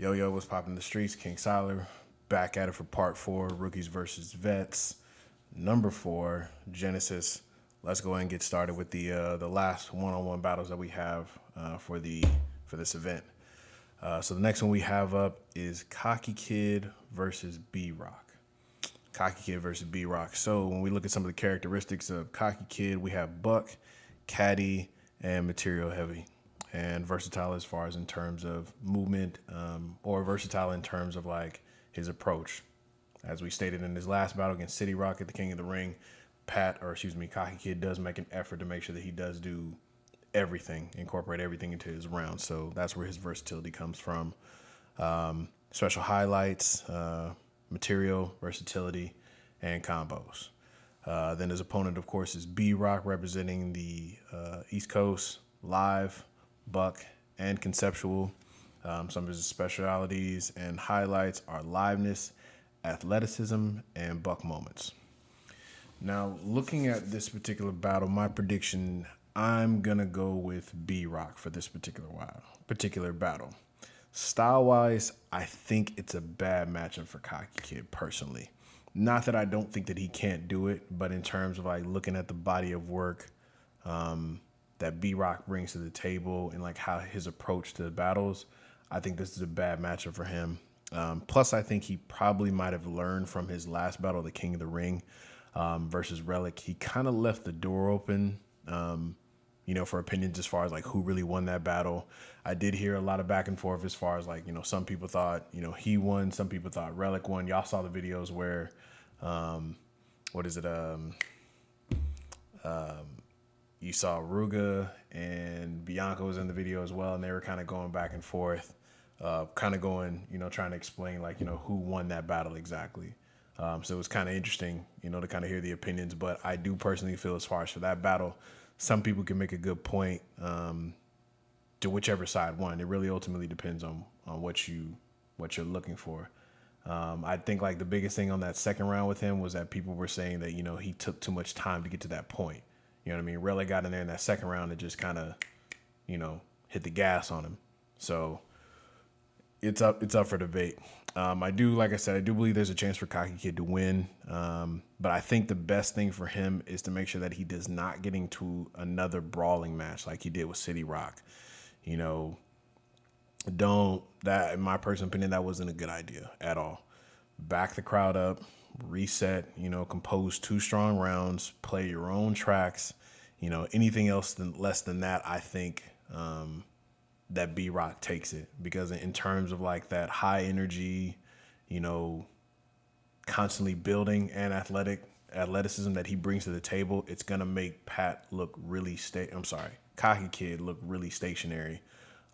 Yo, yo, what's poppin' in the streets? King Siler, back at it for part 4, Rookies versus Vets. Number 4, Genesis. Let's go ahead and get started with the last one-on-one battles that we have for this event. So the next one we have up is Kydd versus B-Rock. Kydd versus B-Rock. So when we look at some of the characteristics of Kydd, we have Buck, Caddy, and Material Heavy. And versatile as far as in terms of movement, or versatile in terms of like his approach. As we stated in his last battle against City Rock at the King of the Ring, Kydd does make an effort to make sure that he does do everything, incorporate everything into his round. So that's where his versatility comes from. Special highlights, material, versatility, and combos. Then his opponent, of course, is B-Rock, representing the East Coast, live, Buck, and conceptual. Some of his specialities and highlights are liveness, athleticism, and Buck moments. Now, looking at this particular battle, my prediction, I'm going to go with B-Rock for this particular battle. Style-wise, I think it's a bad matchup for Kydd personally. Not that I don't think that he can't do it, but in terms of like looking at the body of work that B-Rock brings to the table and like how his approach to the battles, I think this is a bad matchup for him. Plus, I think he probably might have learned from his last battle, the King of the Ring versus Relic. He kind of left the door open, for opinions as far as like who really won that battle. I did hear a lot of back and forth as far as like, some people thought, he won. Some people thought Relic won. Y'all saw the videos where, you saw Ruga and Bianca was in the video as well, and they were kind of going back and forth, trying to explain like, who won that battle exactly. So it was kind of interesting, to kind of hear the opinions. But I do personally feel as far as for that battle, some people can make a good point to whichever side won. It really ultimately depends on what you're looking for. I think like the biggest thing on that second round with him was that people were saying that, he took too much time to get to that point. You know what I mean? Really got in there in that second round and just kind of, hit the gas on him. So it's up for debate. Like I said, I do believe there's a chance for Kydd to win. But I think the best thing for him is to make sure that he does not get into another brawling match like he did with City Rock. In my personal opinion, that wasn't a good idea at all. Back the crowd up, reset, compose 2 strong rounds, play your own tracks. Anything else less than that, I think that B-Rock takes it, because in terms of like that high energy, constantly building and athleticism that he brings to the table, it's gonna make Kydd look really stationary.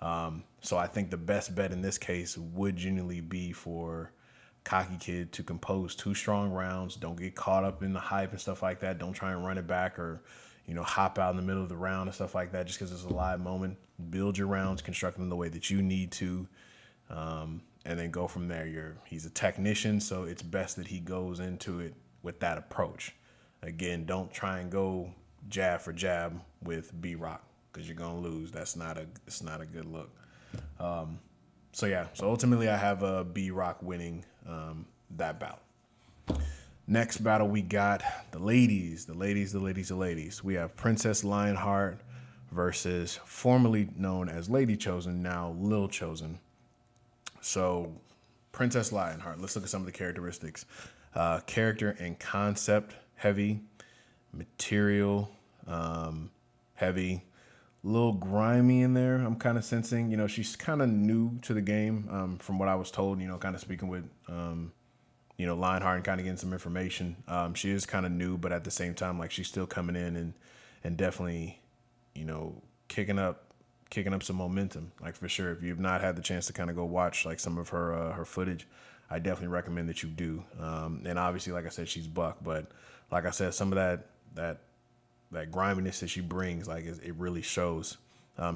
So I think the best bet in this case would genuinely be for Kydd to compose 2 strong rounds. Don't get caught up in the hype and stuff like that. Don't try and run it back or, hop out in the middle of the round and stuff like that just because it's a live moment. Build your rounds, construct them the way that you need to, and then go from there. He's a technician, so it's best that he goes into it with that approach. Again, don't try and go jab for jab with B-Rock because you're going to lose. It's not a good look. So ultimately I have B-Rock winning that bout. Next battle, we got the ladies. We have Princess Lionheart versus formerly known as Lady Chosen, now Lil Chosen. So Princess Lionheart, let's look at some of the characteristics. Character and concept heavy, material heavy, a little grimy in there. I'm kind of sensing, she's kind of new to the game from what I was told, kind of speaking with Lionheart and kind of getting some information. She is kind of new, but at the same time, like she's still coming in and definitely, kicking up some momentum, like for sure. If you've not had the chance to kind of go watch like some of her footage, I definitely recommend that you do. And obviously, like I said, she's Buck, but like I said, some of that griminess that she brings, like it really shows.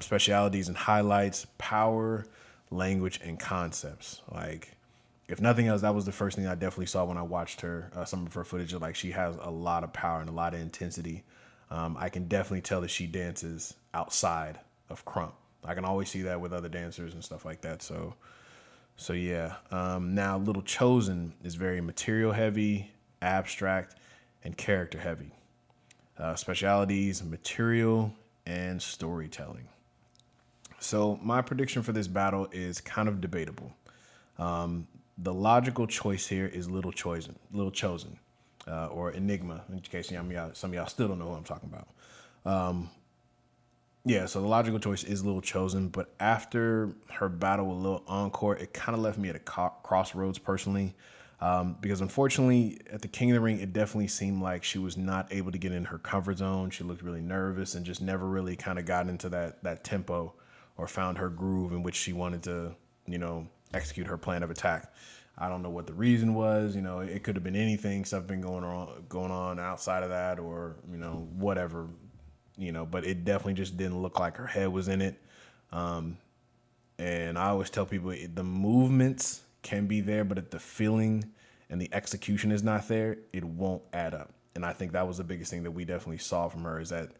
Specialities and highlights, power, language, and concepts. Like, if nothing else, that was the first thing I definitely saw when I watched her, some of her footage. Like, she has a lot of power and a lot of intensity. I can definitely tell that she dances outside of Crump. I can always see that with other dancers and stuff like that. So So yeah, now Little Chosen is very material heavy, abstract, and character heavy. Specialities, material, and storytelling. So my prediction for this battle is kind of debatable. The logical choice here is Little Chosen, or Enigma. In case some of y'all still don't know who I'm talking about. Yeah, so the logical choice is Little Chosen, but after her battle with Lil Encore, it kind of left me at a crossroads personally, because unfortunately at the King of the Ring, it definitely seemed like she was not able to get in her comfort zone. She looked really nervous and just never really kind of got into that tempo or found her groove in which she wanted to, execute her plan of attack. I don't know what the reason was. It could have been anything, stuff been going on outside of that, or whatever. But it definitely just didn't look like her head was in it. And I always tell people the movements can be there, but if the feeling and the execution is not there, it won't add up. And I think that was the biggest thing that we definitely saw from her, is that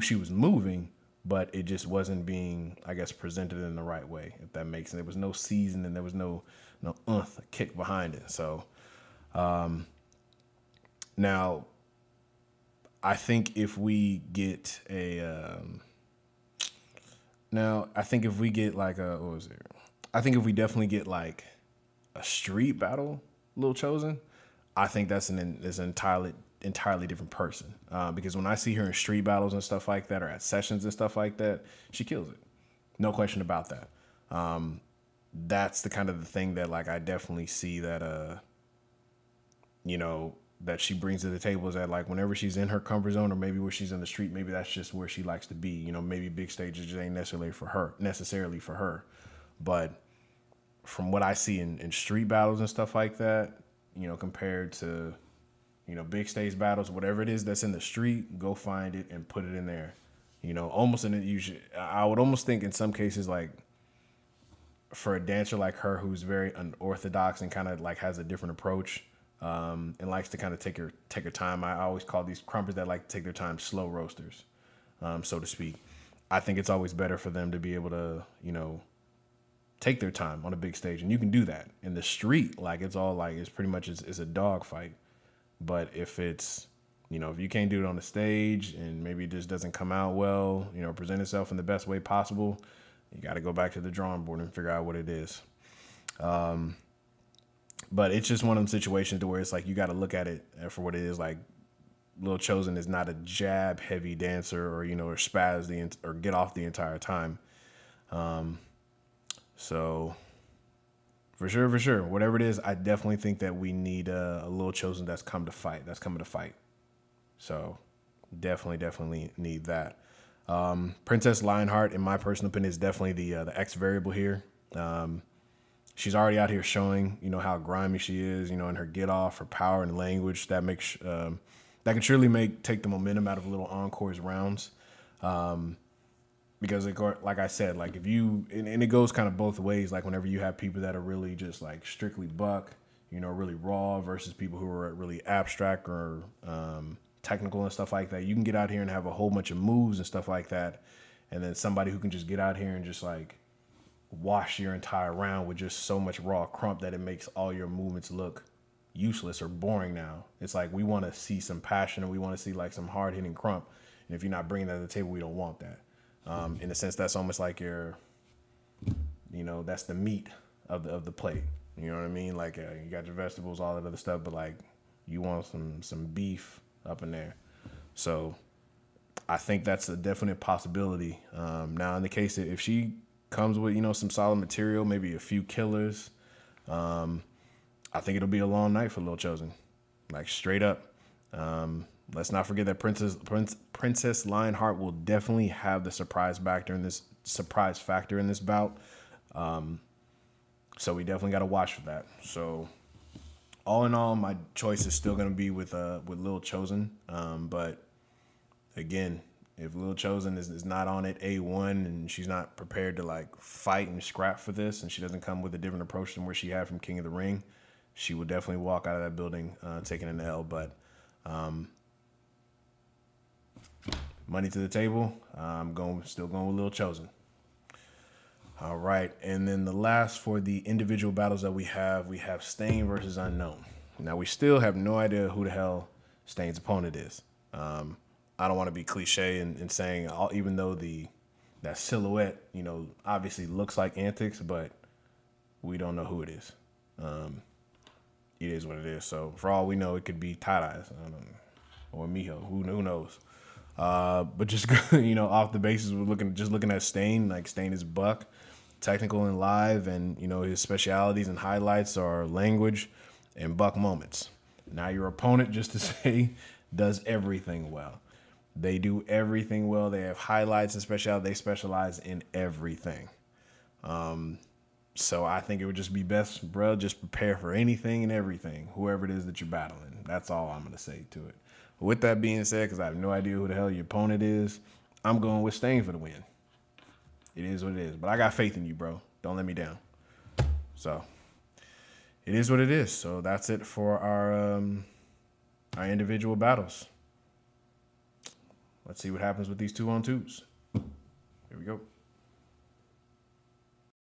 she was moving, but it just wasn't being, I guess, presented in the right way, if that makes sense. There was no seasoning, there was no kick behind it. So now I think if we get I think if we definitely get like a street battle, Lil Chosen, I think that's an entirely different person. Because when I see her in street battles and stuff like that, or at sessions and stuff like that, she kills it. No question about that. That's the kind of the thing that like I definitely see that that she brings to the table, is that like whenever she's in her comfort zone, or maybe where she's in the street, maybe that's just where she likes to be. Maybe big stages just ain't necessarily for her. But from what I see in street battles and stuff like that, compared to, big stage battles, whatever it is that's in the street, go find it and put it in there. Almost in it, I would almost think in some cases, like for a dancer like her who's very unorthodox and kind of like has a different approach, and likes to kind of take her time. I always call these crumpers that like to take their time slow roasters, so to speak. I think it's always better for them to be able to, take their time on a big stage, and you can do that in the street. Like it's pretty much it's a dog fight. But if it's, if you can't do it on the stage and maybe it just doesn't come out well, present itself in the best way possible, you got to go back to the drawing board and figure out what it is. But it's just one of them situations to where it's like you got to look at it for what it is. Like Lil Chosen is not a jab heavy dancer, or or spaz or get off the entire time. So for sure, whatever it is, I definitely think that we need a Lil Chosen that's coming to fight. So definitely need that. Princess Lionheart, in my personal opinion, is definitely the X variable here. She's already out here showing, how grimy she is, in her get off, her power and language. That makes that can truly take the momentum out of Little Encore's rounds. Because like I said, like if you, and it goes kind of both ways. Like whenever you have people that are really just like strictly buck, really raw, versus people who are really abstract or technical and stuff like that, you can get out here and have a whole bunch of moves and stuff like that. And then somebody who can just get out here and just like wash your entire round with just so much raw crump that it makes all your movements look useless or boring. Now it's like we want to see some passion, and we want to see like some hard hitting crump. And if you're not bringing that to the table, we don't want that. In a sense, that's almost like that's the meat of the plate. You know what I mean? Like you got your vegetables, all that other stuff, but like you want some beef up in there. So I think that's a definite possibility. Now, in the case that if she comes with some solid material, maybe a few killers, I think it'll be a long night for Lil Chosen, like straight up. Let's not forget that Princess Lionheart will definitely have the surprise factor in this bout. So we definitely got to watch for that. So all in all, my choice is still going to be with Lil Chosen. But again, if Lil Chosen is not on it A1, and she's not prepared to like fight and scrap for this, and she doesn't come with a different approach than where she had from King of the Ring, she will definitely walk out of that building taking an L. But money to the table, I'm still going with Lil Chosen. All right, and then the last for the individual battles that we have Stain versus Unknown. Now, we still have no idea who the hell Stain's opponent is. I don't want to be cliche in saying, even though that silhouette, obviously looks like Antics, but we don't know who it is. It is what it is. So for all we know, it could be Tight Eyes or Miho. Who knows? But just off the basis, we're looking at Stain. Like, Stain is buck, technical and live, and his specialities and highlights are language and buck moments. Now, your opponent, just to say, does everything well. They do everything well. They have highlights and speciality. They specialize in everything. So I think it would just be best, bro, just prepare for anything and everything, whoever it is that you're battling. That's all I'm going to say to it. With that being said, because I have no idea who the hell your opponent is, I'm going with Stain for the win. It is what it is. But I got faith in you, bro. Don't let me down. So it is what it is. So that's it for our individual battles. Let's see what happens with these 2-on-2s. Here we go.